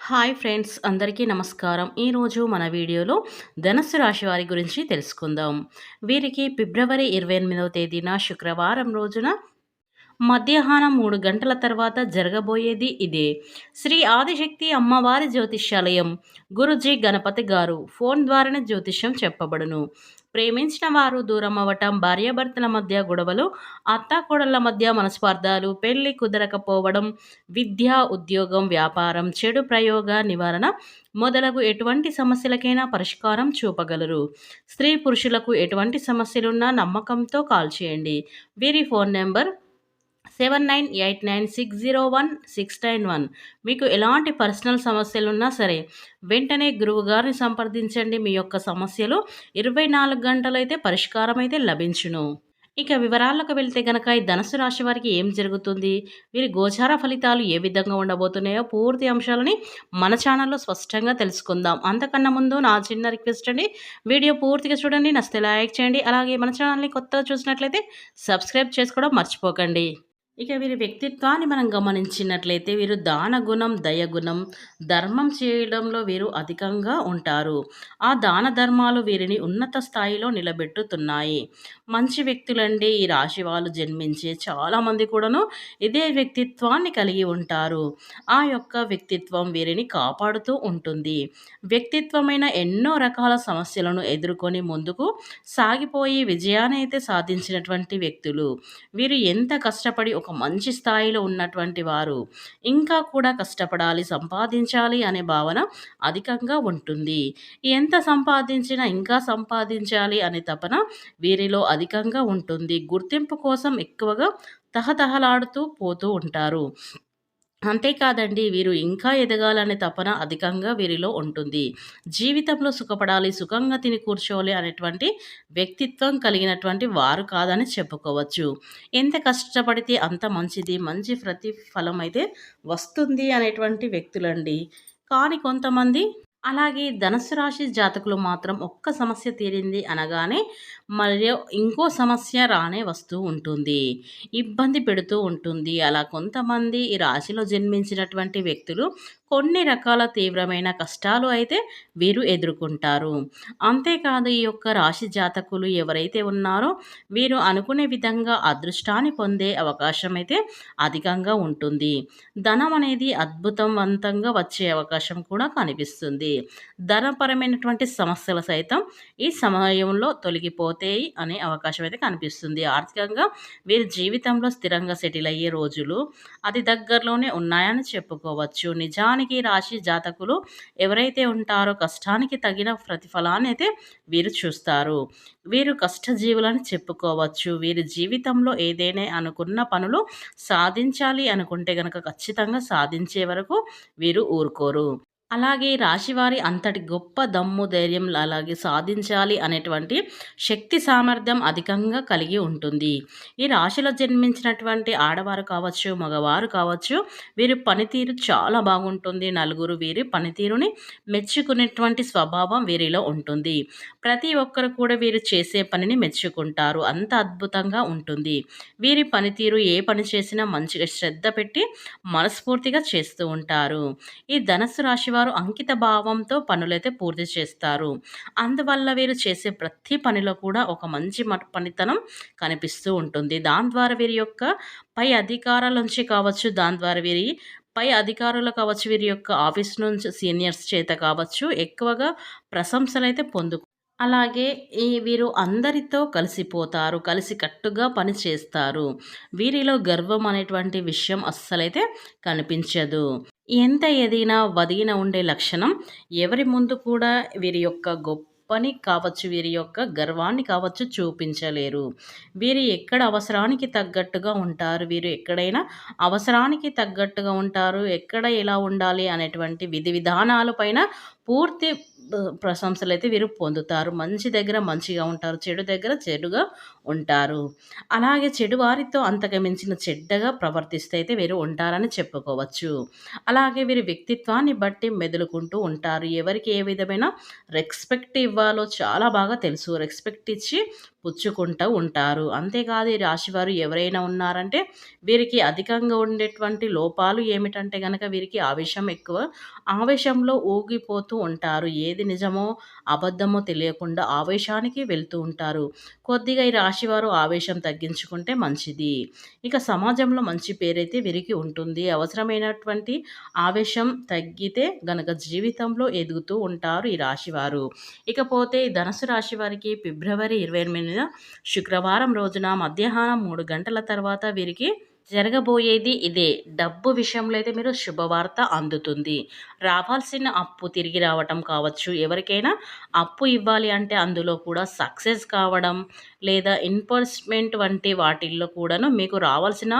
Hi friends, అందరికీ నమస్కారం. ఈరోజు మన వీడియోలో ధనుస్సు రాశి వారి గురించి తెలుసుకుందాం. వీరికి ఫిబ్రవరి 28వ తేదీన శుక్రవారం రోజున మధ్యాహ్నం 3 గంటల తర్వాత జరగబోయేది ఇదే. శ్రీ ఆదిశక్తి అమ్మవారి జ్యోతిష్యాలయం గురుజీ గణపతి గారు ఫోన్ ద్వారానే జ్యోతిష్యం చెప్పబడును. ప్రేమించిన వారు దూరం అవ్వటం, భార్యాభర్తల మధ్య గొడవలు, అత్తాకోడళ్ల మధ్య మనస్పార్థాలు, పెళ్లి కుదరకపోవడం, విద్య, ఉద్యోగం, వ్యాపారం, చెడు ప్రయోగ నివారణ మొదలగు ఎటువంటి సమస్యలకైనా పరిష్కారం చూపగలరు. స్త్రీ పురుషులకు ఎటువంటి సమస్యలున్నా నమ్మకంతో కాల్ చేయండి. వీరి ఫోన్ నెంబర్ 7989601691. మీకు ఎలాంటి పర్సనల్ సమస్యలున్నా సరే వెంటనే గురువుగారిని సంప్రదించండి. మీ యొక్క సమస్యలు 24 గంటలైతే పరిష్కారం అయితే లభించును. ఇక వివరాలకు వెళ్తే గనక ఈ ధనుసు రాశి వారికి ఏం జరుగుతుంది, వీరి గోచార ఫలితాలు ఏ విధంగా ఉండబోతున్నాయో పూర్తి అంశాలని మన ఛానల్లో స్పష్టంగా తెలుసుకుందాం. అంతకన్నా ముందు నా చిన్న రిక్వెస్ట్ అండి, వీడియో పూర్తిగా చూడండి, నచ్చితే లైక్ చేయండి. అలాగే మన ఛానల్ని కొత్తగా చూసినట్లయితే సబ్స్క్రైబ్ చేసుకోవడం మర్చిపోకండి. ఇక వీరి వ్యక్తిత్వాన్ని మనం గమనించినట్లయితే వీరు దానగుణం, దయగుణం, ధర్మం చేయడంలో వీరు అధికంగా ఉంటారు. ఆ దాన ధర్మాలు వీరిని ఉన్నత స్థాయిలో నిలబెట్టుతున్నాయి. మంచి వ్యక్తులండి ఈ రాశి వాళ్ళు జన్మించే చాలామంది కూడాను ఇదే వ్యక్తిత్వాన్ని కలిగి ఉంటారు. ఆ యొక్క వ్యక్తిత్వం వీరిని కాపాడుతూ ఉంటుంది. వ్యక్తిత్వమైన ఎన్నో రకాల సమస్యలను ఎదుర్కొని ముందుకు సాగిపోయి విజయాన్ని అయితే సాధించినటువంటి వ్యక్తులు. వీరు ఎంత కష్టపడి ఒక మంచి స్థాయిలో ఉన్నటువంటి వారు ఇంకా కూడా కష్టపడాలి, సంపాదించాలి అనే భావన అధికంగా ఉంటుంది. ఎంత సంపాదించినా ఇంకా సంపాదించాలి అనే తపన వీరిలో అధికంగా ఉంటుంది. గుర్తింపు కోసం ఎక్కువగా తహతహలాడుతూ పోతూ ఉంటారు. అంతేకాదండి, వీరు ఇంకా ఎదగాలనే తపన అధికంగా వీరిలో ఉంటుంది. జీవితంలో సుఖపడాలి, సుఖంగా తిని కూర్చోవాలి అనేటువంటి వ్యక్తిత్వం కలిగినటువంటి వారు కాదని చెప్పుకోవచ్చు. ఎంత కష్టపడితే అంత మంచిది, మంచి ప్రతిఫలం అయితే వస్తుంది అనేటువంటి వ్యక్తులండి. కానీ కొంతమంది అలాగే ధనుస్సు రాశి జాతకులు మాత్రం ఒక్క సమస్య తీరింది అనగానే మరియు ఇంకో సమస్య రానే వస్తూ ఉంటుంది, ఇబ్బంది పెడుతూ ఉంటుంది. అలా కొంతమంది ఈ రాశిలో జన్మించినటువంటి వ్యక్తులు కొన్ని రకాల తీవ్రమైన కష్టాలు అయితే వీరు ఎదుర్కొంటారు. అంతేకాదు, ఈ యొక్క రాశి జాతకులు ఎవరైతే ఉన్నారో వీరు అనుకునే విధంగా అదృష్టాన్ని పొందే అవకాశం అయితే అధికంగా ఉంటుంది. ధనం అనేది అద్భుతవంతంగా వచ్చే అవకాశం కూడా కనిపిస్తుంది. ధనపరమైనటువంటి సమస్యలు సైతం ఈ సమయంలో తొలగిపోతాయి అనే అవకాశం అయితే కనిపిస్తుంది. ఆర్థికంగా వీరి జీవితంలో స్థిరంగా సెటిల్ అయ్యే రోజులు అతి దగ్గరలోనే ఉన్నాయని చెప్పుకోవచ్చు. నిజానికి రాశి జాతకులు ఎవరైతే ఉంటారో కష్టానికి తగిన ప్రతిఫలాన్ని అయితే వీరు చూస్తారు. వీరు కష్టజీవులని చెప్పుకోవచ్చు. వీరి జీవితంలో ఏదైనా అనుకున్న పనులు సాధించాలి అనుకుంటే గనక ఖచ్చితంగా సాధించే వరకు వీరు ఊరుకోరు. అలాగే రాశివారి అంతటి గొప్ప దమ్ము, ధైర్యం, అలాగే సాధించాలి అనేటువంటి శక్తి సామర్థ్యం అధికంగా కలిగి ఉంటుంది. ఈ రాశిలో జన్మించినటువంటి ఆడవారు కావచ్చు, మగవారు కావచ్చు, వీరి పనితీరు చాలా బాగుంటుంది. నలుగురు వీరి పనితీరుని మెచ్చుకునేటువంటి స్వభావం వీరిలో ఉంటుంది. ప్రతి ఒక్కరు కూడా వీరు చేసే పనిని మెచ్చుకుంటారు. అంత అద్భుతంగా ఉంటుంది. వీరి పనితీరు ఏ పని చేసినా మంచిగా శ్రద్ధ పెట్టి మనస్ఫూర్తిగా చేస్తూ ఉంటారు. ఈ ధనుస్సు రాశి వారు అంకిత భావంతో పనులైతే పూర్తి చేస్తారు. అందువల్ల వీరు చేసే ప్రతి పనిలో కూడా ఒక మంచి పనితనం కనిపిస్తూ ఉంటుంది. దాని ద్వారా వీరి యొక్క పై అధికారాల నుంచి కావచ్చు, దాని ద్వారా వీరి పై అధికారులు కావచ్చు, వీరి యొక్క ఆఫీస్ నుంచి సీనియర్స్ చేత కావచ్చు ఎక్కువగా ప్రశంసలైతే అలాగే వీరు అందరితో కలిసిపోతారు, కలిసికట్టుగా పని చేస్తారు. వీరిలో గర్వం అనేటువంటి విషయం అస్సలైతే కనిపించదు. ఎంత ఎదిగినా వదిగిన ఉండే లక్షణం ఎవరి ముందు కూడా వీరి యొక్క గొప్పని కావచ్చు, వీరి యొక్క గర్వాన్ని కావచ్చు చూపించలేరు. వీరు ఎక్కడ అవసరానికి తగ్గట్టుగా ఉంటారు. వీరు ఎక్కడైనా అవసరానికి తగ్గట్టుగా ఉంటారు. ఎక్కడ ఎలా ఉండాలి అనేటువంటి విధి విధానాల పైన పూర్తి ప్రశంసలైతే వీరు పొందుతారు. మంచి దగ్గర మంచిగా ఉంటారు, చెడు దగ్గర చెడుగా ఉంటారు. అలాగే చెడు వారితో అంతకు మించిన చెడ్డగా ప్రవర్తిస్తే అయితే వీరు ఉంటారని చెప్పుకోవచ్చు. అలాగే వీరి వ్యక్తిత్వాన్ని బట్టి మెదులుకుంటూ ఉంటారు. ఎవరికి ఏ విధమైన రెస్పెక్ట్ ఇవ్వాలో చాలా బాగా తెలుసు. రెస్పెక్ట్ ఇచ్చి పుచ్చుకుంటూ ఉంటారు. అంతేకాదు ఈ రాశివారు ఎవరైనా ఉన్నారంటే వీరికి అధికంగా ఉండేటువంటి లోపాలు ఏమిటంటే గనక వీరికి ఆవేశం ఎక్కువ. ఆవేశంలో ఊగిపోతూ ఉంటారు. ఏది నిజమో, అబద్ధమో తెలియకుండా ఆవేశానికి వెళ్తూ ఉంటారు. కొద్దిగా ఈ రాశివారు ఆవేశం తగ్గించుకుంటే మంచిది. ఇక సమాజంలో మంచి పేరైతే వీరికి ఉంటుంది. అవసరమైనటువంటి ఆవేశం తగ్గితే గనక జీవితంలో ఎదుగుతూ ఉంటారు ఈ రాశివారు. ఇకపోతే ఈ ధనుసు రాశి వారికి ఫిబ్రవరి 28న శుక్రవారం రోజున మధ్యాహ్నం 3 గంటల తర్వాత వీరికి జరగబోయేది ఇదే. డబ్బు విషయంలో అయితే మీరు శుభవార్త అందుతుంది. రావాల్సిన అప్పు తిరిగి రావటం కావచ్చు, ఎవరికైనా అప్పు ఇవ్వాలి అంటే అందులో కూడా సక్సెస్ కావడం, లేదా ఇన్వెస్ట్‌మెంట్ వంటి వాటిల్లో కూడాను మీకు రావాల్సిన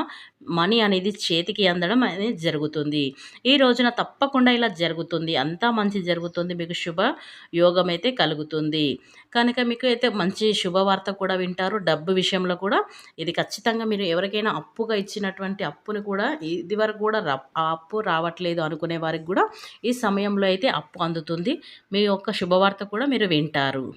మనీ అనేది చేతికి అందడం అనేది జరుగుతుంది. ఈ రోజున తప్పకుండా ఇలా జరుగుతుంది. అంతా మంచి జరుగుతుంది. మీకు శుభ యోగమైతే కలుగుతుంది. కనుక మీకు అయితే మంచి శుభవార్త కూడా వింటారు. డబ్బు విషయంలో కూడా ఇది ఖచ్చితంగా మీరు ఎవరికైనా అప్పుగా ఇచ్చినటువంటి అప్పుని కూడా ఇదివరకు కూడా ఆ అప్పు రావట్లేదు అనుకునే వారికి కూడా ఈ సమయంలో అయితే అప్పు అందుతుంది. మీ యొక్క శుభవార్త కూడా మీరు వింటారు.